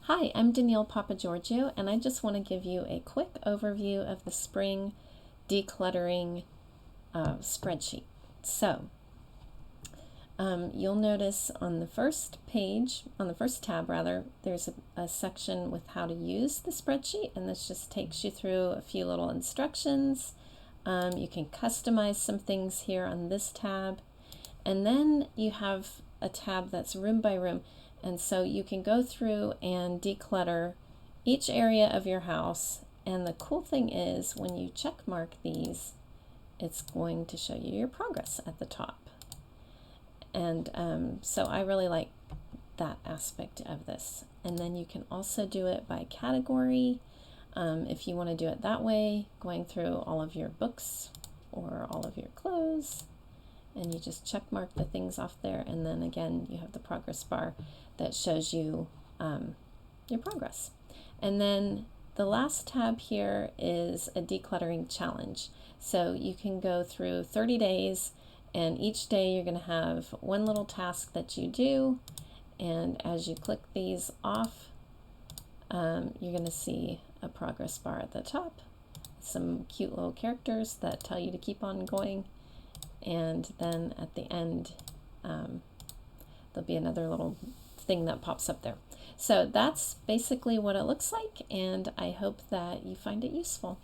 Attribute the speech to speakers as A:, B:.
A: Hi, I'm Danielle Papageorgiou, and I just want to give you a quick overview of the spring decluttering spreadsheet. So, you'll notice on the first page, on the first tab rather, there's a section with how to use the spreadsheet, and this just takes you through a few little instructions. You can customize some things here on this tab, and then you have a tab that's room by room. And so you can go through and declutter each area of your house. And the cool thing is when you check mark these, it's going to show you your progress at the top. And so I really like that aspect of this. And then you can also do it by category. If you want to do it that way, going through all of your books or all of your clothes, and you just check mark the things off there, and then again you have the progress bar that shows you your progress. And then the last tab here is a decluttering challenge. So you can go through 30 days, and each day you're going to have one little task that you do, and as you click these off, you're going to see a progress bar at the top, some cute little characters that tell you to keep on going. And then at the end, there'll be another little thing that pops up there. So that's basically what it looks like, and I hope that you find it useful.